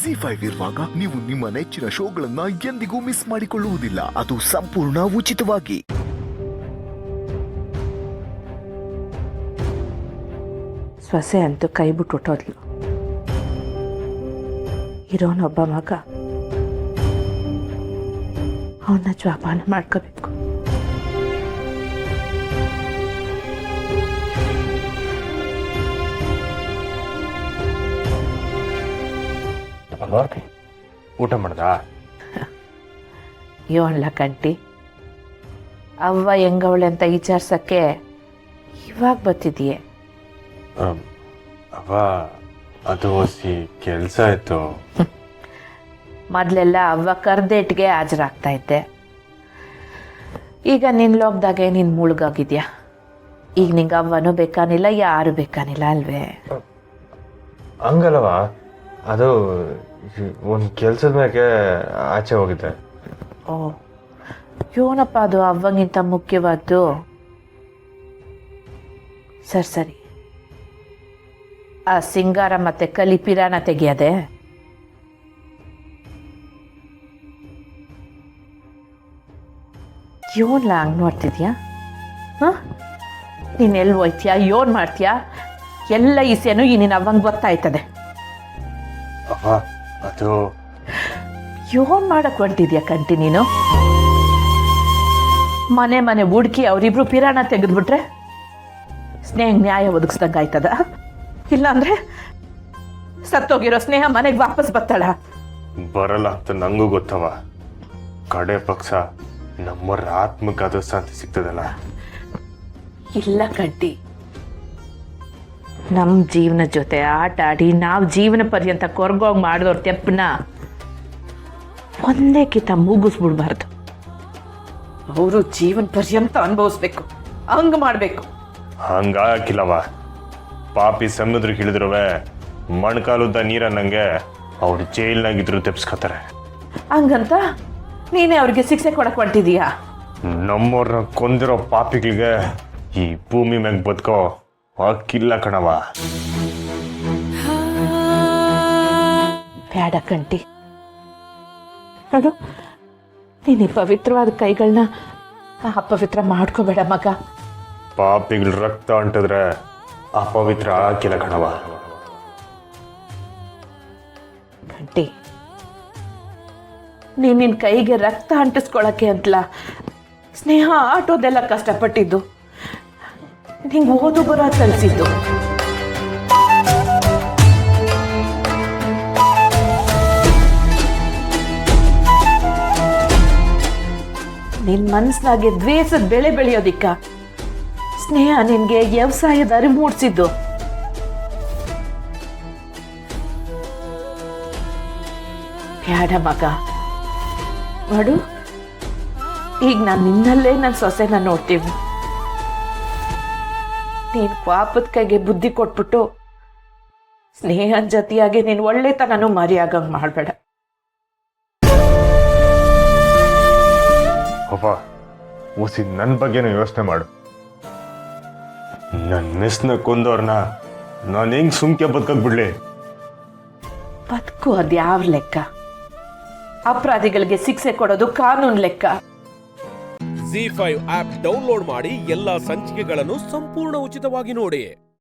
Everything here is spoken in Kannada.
ZEE5 ಇರುವಾಗ ನೀವು ನಿಮ್ಮ ನೆಚ್ಚಿನ ಶೋಗಳನ್ನ ಎಂದಿಗೂ ಮಿಸ್ ಮಾಡಿಕೊಳ್ಳುವುದಿಲ್ಲ. ಅದು ಸಂಪೂರ್ಣ ಉಚಿತವಾಗಿ. ಸೊಸೆ ಅಂತೂ ಕೈ ಬಿಟ್ಟು ಹೊಟ್ಟೋದ್ಲು. ಇರೋನೊಬ್ಬ ಮಗ, ಅವನ್ನ ಜೋಪಾನ ಮಾಡ್ಕೋಬೇಕು. ಊಟ ಮಾಡ್ದ? ಇವನ್ಲ ಕಂಟಿ ಅವ್ವ ಹೆಂಗವಳೆ ಅಂತ ವಿಚಾರ್ಸಕ್ಕೆ ಇವಾಗ ಬರ್ತಿದೀಯೆ. ಅವ ಅದು ಕೆಲಸ ಆಯ್ತು. ಮೊದಲೆಲ್ಲ ಅವ್ವ ಕರ್ದೇಟ್ಗೆ ಹಾಜರಾಗ್ತಾ ಇದ್ದೆ. ಈಗ ನಿನ್ನ ಲೋಕದಾಗೆ ನೀನು ಮುಳುಗಾಗಿದ್ಯಾ. ಈಗ ನಿಂಗೆ ಅವ್ವನೂ ಬೇಕಾನಿಲ್ಲ, ಯಾರು ಬೇಕಾನಿಲ್ಲ ಅಲ್ವೇ? ಹಂಗಲ್ಲವ, ಅದು ಒಂದು ಕೆಲಸದ ಮ್ಯಾಗೆ ಆಚೆ ಹೋಗಿದ್ದೆ. ಓ ಏನಪ್ಪ ಅದು ಅವ್ವಂಗಿಂತ ಮುಖ್ಯವಾದ್ದು? ಸರಿ, ಆ ಸಿಂಗಾರ ಮತ್ತೆ ಕಲಿ ಪಿರಾಣ ತೆಗಿಯದೆ? ಯೋನ್ಲ ಹಂಗೆ ನೋಡ್ತಿದ್ಯಾ? ಹಾಂ, ನೀನು ಎಲ್ಲಿ ಹೋಯ್ತೀಯಾ, ಯೋನ್ ಮಾಡ್ತೀಯಾ? ಎಲ್ಲ ಈಸೆನೂ ಈ ನಿನ್ನ ಅವ್ವಂಗೆ ಗೊತ್ತಾಯ್ತದೆ. ಅವ ಅದು ಯೋನ್ ಮಾಡಕ್ಕೆ ಹೊಂಟಿದ್ಯಾ ಕಂಟಿ ನೀನು? ಮನೆ ಹುಡುಕಿ ಅವರಿಬ್ರು ಪಿರಾಣ ತೆಗೆದ್ಬಿಟ್ರೆ ಸ್ನೇಹ ನ್ಯಾಯ ಒದಗಿಸ್ದಂಗೆ ಆಯ್ತದ? ಇಲ್ಲಾಂದ್ರೆ ಸತ್ತೋಗಿರೋ ಸ್ನೇಹ ಮನೆಗೆ ವಾಪಸ್ ಬರ್ತಾಳ? ಬರಲ್ಲ ಅಂತ ನಂಗೂ ಗೊತ್ತವ. ಕಡೆ ಪಕ್ಷ ನಮ್ಮರ ಆತ್ಮಕ್ಕೆ ಅದು ಶಾಂತಿ ಸಿಗ್ತದಲ್ಲ. ಇಲ್ಲ ಕಂಟಿ, ನಮ್ಮ ಜೀವನ ಜೊತೆ ಆಟ ಆಡಿ ನಾವು ಜೀವನ ಪರ್ಯಂತ ಕೊರ್ಗೋಗಿ ಮಾಡಿದವ್ರ ತೆಪ್ಪನ ಒಂದೇ ಕಿತ ಮುಗಿಸ್ಬಿಡ್ಬಾರ್ದು. ಅವರು ಜೀವನ ಪರ್ಯಂತ ಅನುಭವಿಸ್ಬೇಕು, ಹಂಗೆ ಮಾಡಬೇಕು. ಹಂಗಾಕಿಲ್ಲವ. ಪಾಪಿ ಸಮುದ್ರಕ್ಕೆ ಇಳಿದ್ರುವೆ ಮಣ್ಕಾಲುದ್ದ ನೀರನ್ನಂಗೆ ಅವ್ರು ಜೈಲ್ನಾಗಿದ್ರು ತೆಪ್ಸ್ಕೊತಾರೆ. ಹಂಗಂತ ನೀನೇ ಅವ್ರಿಗೆ ಶಿಕ್ಷೆ ಕೊಡಕ್ ಹೊಂಟಿದೀಯಾ? ನಮ್ಮವ್ರನ್ನ ಕೊಂದಿರೋ ಪಾಪಿಗಳಿಗೆ ಈ ಭೂಮಿ ಮ್ಯಾಗ ಬದುಕೋ ಹಕ್ಕಿಲ್ಲ ಕಣವ. ಬೇಡ ಕಂಟಿ, ನೋಡು, ನೀನು ಪವಿತ್ರವಾದ ಕೈಗಳನ್ನ ಅಪವಿತ್ರ ಮಾಡ್ಕೋಬೇಡ ಮಗ. ಪಾಪಿಗಳ ರಕ್ತ ಅಂಟಿದ್ರೆ ಅಪವಿತ್ರ ಹಾಕಿಲ್ಲ ಕಣವ. ಕಂಟಿ, ನೀನು ನಿನ್ನ ಕೈಗೆ ರಕ್ತ ಅಂಟಿಸ್ಕೊಳಕ್ಕೆ ಅಂತಲ ಸ್ನೇಹ ಆಟೋದೆಲ್ಲ ಕಷ್ಟಪಟ್ಟಿದ್ದು, ನಿಂಗೆ ಓದು ಬರೋ ಕಲಿಸಿದ್ದು. ನಿನ್ನ ಮನಸ್ಸಿನಾಗೆ ದ್ವೇಷದ ಬೆಳೆ ಬೆಳೆಯೋದಿಕ್ಕ ಸ್ನೇಹ ನಿನ್ಗೆ ವ್ಯವಸಾಯದ ಅರಿವು ಮೂಡಿಸಿದ್ದು. ಬೇಡ ಮಗ, ನೋಡು, ಈಗ ನಾನು ನಿನ್ನಲ್ಲೇ ನನ್ನ ಸೊಸೆನ ನೋಡ್ತೀವಿ. ನೀನು ಪಾಪದ ಕೈಗೆ ಬುದ್ಧಿ ಕೊಟ್ಬಿಟ್ಟು ಸ್ನೇಹನ ಜೊತೆಯಾಗಿ ನೀನು ಒಳ್ಳೆತನೂ ಮರಿಯಾಗಂಗೆ ಮಾಡಬೇಡ. ಅಪ್ಪ, ಉಸಿ ನನ್ನ ಬಗ್ಗೆನೂ ಯೋಚನೆ ಮಾಡು. ನನ್ನ ಮಿಸ್ನ ಕೊಂದವ್ರನ್ನ ನಾನು ಹೆಂಗ್ ಸುಮ್ಕೆ ಬದುಕಕ್ ಬಿಡ್ಲಿ? ಬದುಕು ಅದ್ಯಾವ ಲೆಕ್ಕ? ಅಪರಾಧಿಗಳಿಗೆ ಶಿಕ್ಷೆ ಕೊಡೋದು ಕಾನೂನು ಲೆಕ್ಕ. ZEE5 ಆಪ್ ಡೌನ್ಲೋಡ್ ಮಾಡಿ ಎಲ್ಲಾ ಸಂಚಿಕೆಗಳನ್ನು ಸಂಪೂರ್ಣ ಉಚಿತವಾಗಿ ನೋಡಿ.